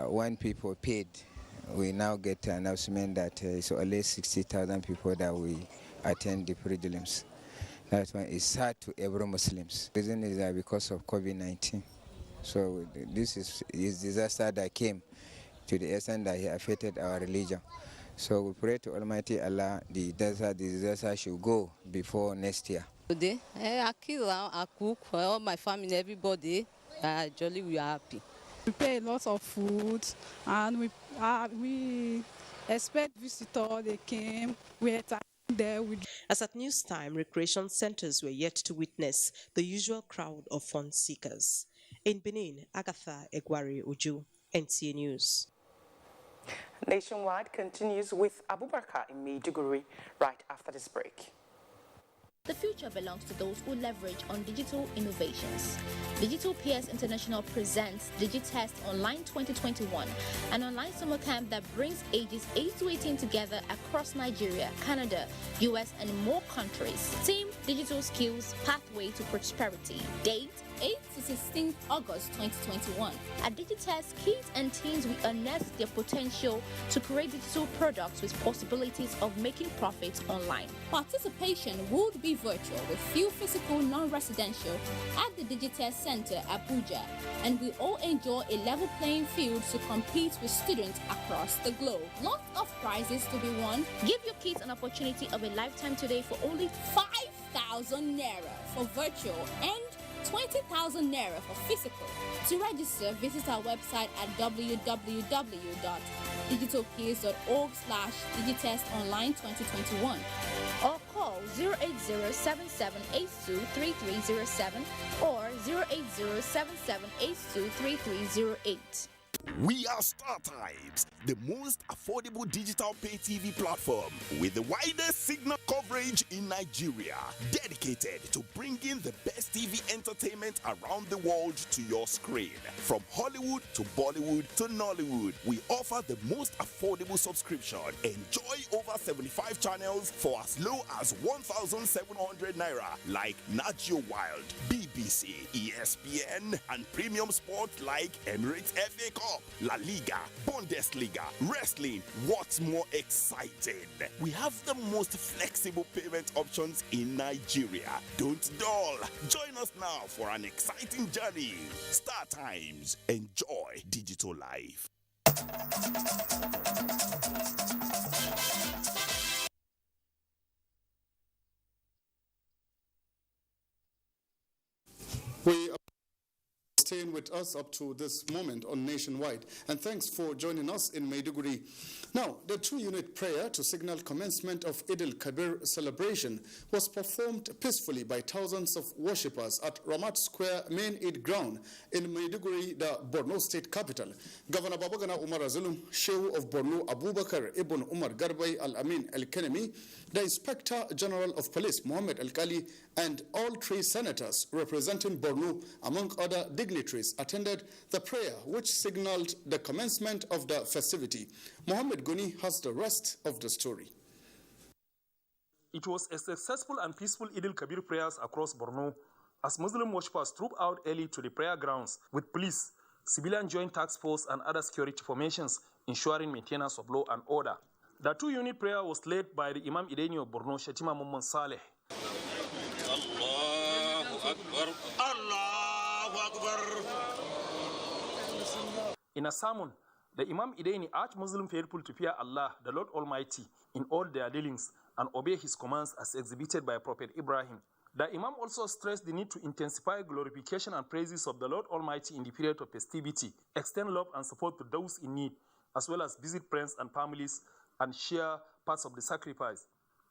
when people paid, we now get an announcement that it's only 60,000 people that we attend the prelims. That one is sad to every Muslims. The reason is that because of COVID-19. So this is disaster that came to the extent that it affected our religion. So we pray to Almighty Allah, the disaster should go before next year.
Today, I kill, I cook for all my family, everybody. Jolly, we are happy.
We prepare a lot of food, and we expect visitors. They came. We are there.
As at news time, recreation centers were yet to witness the usual crowd of fun seekers. In Benin, Agatha Egwari Uju, NTA News.
Nationwide continues with Abubakar in Maiduguri right after this break.
The future belongs to those who leverage on digital innovations. Digital PS International presents DigiTest Online 2021, an online summer camp that brings ages 8 to 18 together across Nigeria, Canada, US, and more countries. Theme: Digital Skills, Pathway to Prosperity. Date: 8 to 16 August 2021. At DigiTest, kids and teens will unearth their potential to create digital products with possibilities of making profits online. Participation would be virtual with few physical non-residential at the DigiTest Center, Abuja, and we all enjoy a level playing field to compete with students across the globe. Lots of prizes to be won. Give your kids an opportunity of a lifetime today for only 5,000 Naira for virtual and 20,000 Naira for physical. To register, visit our website at www.digitalpeers.org/digitestonline2021 or call 08077823307 or 08077823308.
We are StarTimes, the most affordable digital pay TV platform with the widest signal coverage in Nigeria, dedicated to bringing the best TV entertainment around the world to your screen. From Hollywood to Bollywood to Nollywood, we offer the most affordable subscription. Enjoy over 75 channels for as low as 1,700 Naira, like Nat Geo Wild, BBC, ESPN, and premium sports like Emirates FA Cup, La Liga, Bundesliga, wrestling. What's more exciting? We have the most flexible payment options in Nigeria. Don't dull. Join us now for an exciting journey. StarTimes. Enjoy digital life.
We are staying with us up to this moment on Nationwide, and thanks for joining us in Maiduguri. Now, the 2-unit prayer to signal commencement of Eid al-Kabir celebration was performed peacefully by thousands of worshippers at Ramat Square main Eid ground in Maiduguri, the Borno state capital. Governor Babagana Umar Azulum, Shehu of Borno Abubakar Ibn Umar Garbay Al-Amin Al-Kanemi, the Inspector General of Police Mohammed Al-Kali, and all 3 senators representing Borno, among other dignitaries, attended the prayer which signaled the commencement of the festivity. Mohammed Guni has the rest of the story.
It was a successful and peaceful Eid al-Kabir prayers across Borno as Muslim worshippers trooped out early to the prayer grounds with police, civilian joint task force, and other security formations ensuring maintenance of law and order. The 2-unit prayer was led by the Imam Ideni of Borno, Shatima Muhammad Saleh. Allahu Akbar, Allahu Akbar. In a sermon, the Imam Ideni urged Muslim faithful to fear Allah, the Lord Almighty, in all their dealings and obey His commands as exhibited by Prophet Ibrahim. The Imam also stressed the need to intensify glorification and praises of the Lord Almighty in the period of festivity, extend love and support to those in need, as well as visit friends and families and share parts of the sacrifice.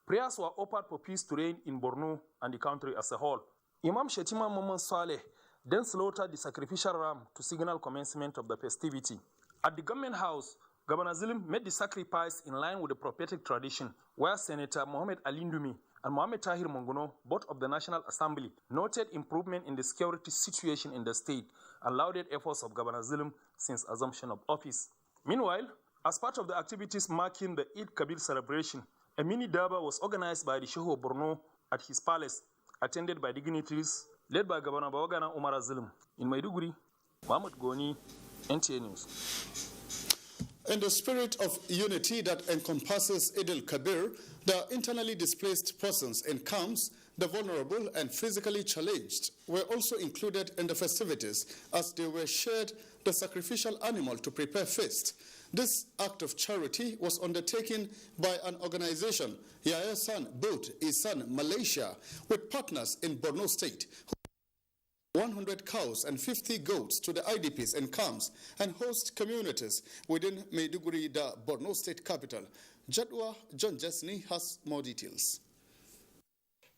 Prayers were offered for peace to reign in Borno and the country as a whole. Imam Shetima Maman Saleh then slaughtered the sacrificial ram to signal commencement of the festivity. At the government house, Governor Zulum made the sacrifice in line with the prophetic tradition, where Senator Mohamed Alindumi and Mohamed Tahir Mongono, both of the National Assembly, noted improvement in the security situation in the state and lauded efforts of Governor Zulum since assumption of office. Meanwhile, as part of the activities marking the Eid Kabir celebration, a mini Daba was organized by the Shehu of Borno at his palace, attended by dignitaries led by Governor Bawagana Umar Zulum. In Maiduguri, Mahmoud Goni, NTA News.
In the spirit of unity that encompasses Eid al-Kabir, the internally displaced persons in camps, the vulnerable and physically challenged were also included in the festivities as they were shared the sacrificial animal to prepare feast. This act of charity was undertaken by an organization, Yaya San Boat Isan Malaysia, with partners in Borno State, 100 cows and 50 goats to the IDPs in camps and host communities within Maiduguri, the Borno State capital. Jadwa John Jesney has more details.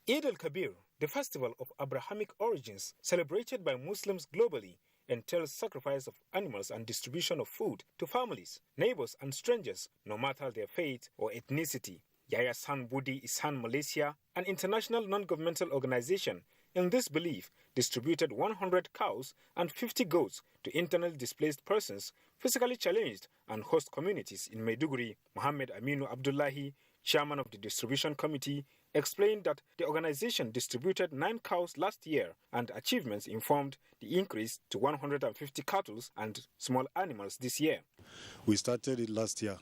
Eid al-Kabir, the festival of Abrahamic origins celebrated by Muslims globally, entails sacrifice of animals and distribution of food to families, neighbors and strangers, no matter their faith or ethnicity. Yaya San Budi Isan Malaysia, an international non-governmental organization, in this belief, distributed 100 cows and 50 goats to internally displaced persons, physically challenged, and host communities in Maiduguri. Mohammed Aminu Abdullahi, chairman of the distribution committee, explained that the organization distributed 9 cows last year, and achievements informed the increase to 150 cattle and small animals this year.
We started it last year.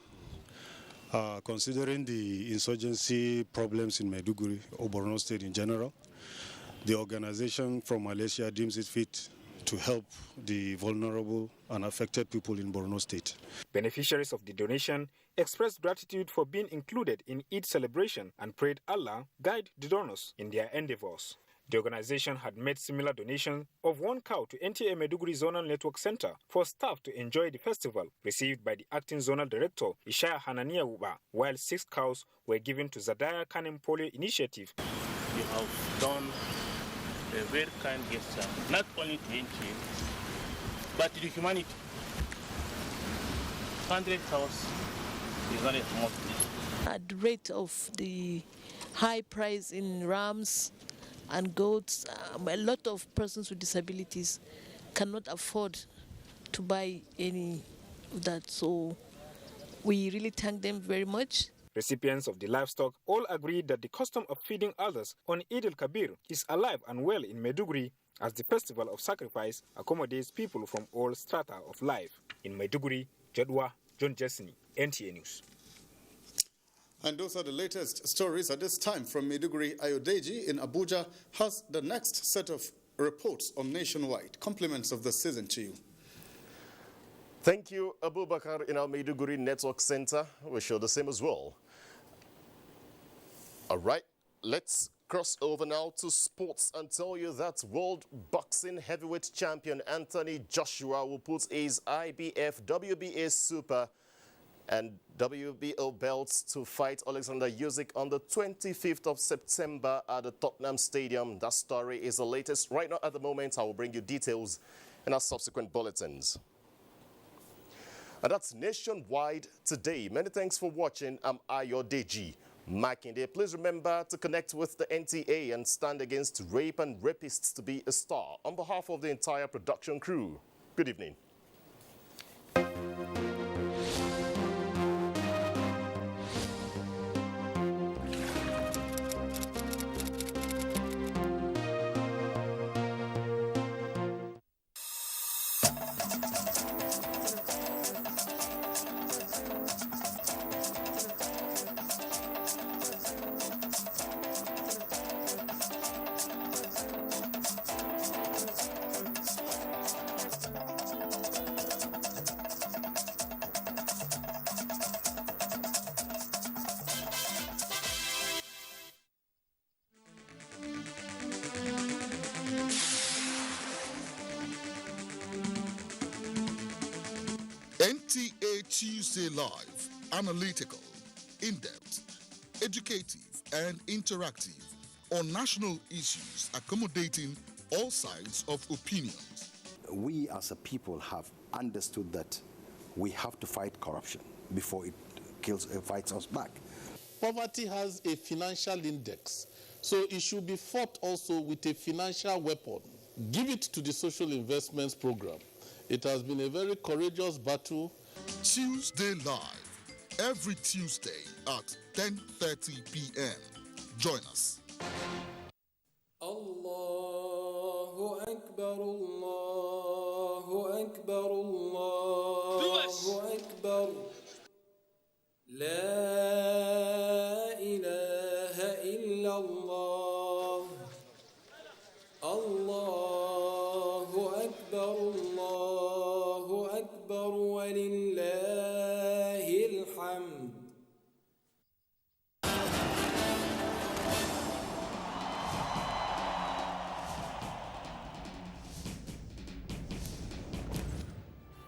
Considering the insurgency problems in Maiduguri or Borno State in general, the organization from Malaysia deems it fit to help the vulnerable and affected people in Borno State.
Beneficiaries of the donation expressed gratitude for being included in Eid celebration and prayed Allah guide the donors in their endeavors. The organization had made similar donation of 1 cow to NTA Maiduguri Zonal Network Center for staff to enjoy the festival, received by the acting zonal director Ishaya Hanania Uba, while 6 cows were given to Zadaya Kanem Polio Initiative.
You have done a very kind gesture, not only to NTA, but to humanity. 100 cows is not a small thing.
At the rate of the high price in rams and goats, a lot of persons with disabilities cannot afford to buy any of that. So we really thank them very much.
Recipients of the livestock all agreed that the custom of feeding others on Eid al-Kabir is alive and well in Maiduguri, as the festival of sacrifice accommodates people from all strata of life. In Maiduguri, Jadwa John Jesney, NTA News.
And those are the latest stories at this time from Maiduguri. Ayodeji in Abuja has the next set of reports on Nationwide. Compliments of the season to you.
Thank you, Abubakar, in our Maiduguri Network Center. We show the same as well. All right, let's cross over now to sports and tell you that World Boxing Heavyweight Champion Anthony Joshua will put his IBF, WBA Super and WBO belts to fight Alexander Usyk on the 25th of September at the Tottenham Stadium. That story is the latest. Right now, at the moment, I will bring you details in our subsequent bulletins. And that's Nationwide today. Many thanks for watching. I'm Ayodeji Makinde. Please remember to connect with the NTA and stand against rape and rapists to be a star. On behalf of the entire production crew, good evening.
NTA Tuesday Live, analytical, in-depth, educative, and interactive on national issues, accommodating all sides of opinions.
We as a people have understood that we have to fight corruption before it fights us back.
Poverty has a financial index, so it should be fought also with a financial weapon. Give it to the social investments program. It has been a very courageous battle.
Tuesday Live, every Tuesday at 10:30 p.m. Join us.
Allahu Akbar, Allahu Akbar, Allahu Akbar. La ilaha illallah. Allahu Akbar, Allahu Akbar, wa lillahi alhamd.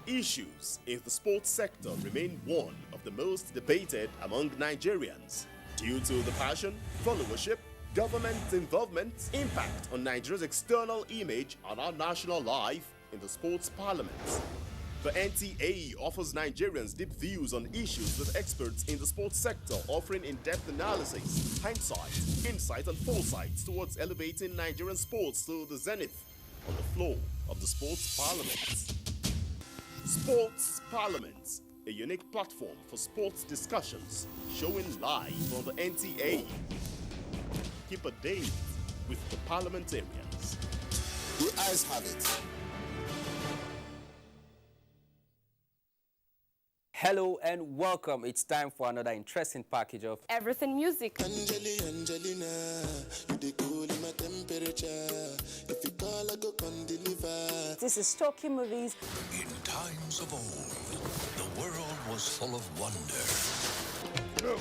Issues in the sports sector remain one of the most debated among Nigerians due to the passion, followership, government involvement, impact on Nigeria's external image and our national life in the sports parliament. The NTA offers Nigerians deep views on issues with experts in the sports sector, offering in-depth analysis, hindsight, insight and foresight towards elevating Nigerian sports to the zenith on the floor of the sports parliament. Sports Parliament, a unique platform for sports discussions, showing live on the NTA. Keep a date with the parliamentarians.
The eyes have it.
Hello and welcome. It's time for another interesting package of
Everything Music.
Angelina, you dey cool in my temperature. If you call, I go come deliver.
This is Talking Movies.
In times of old, the world was full of wonder.
No!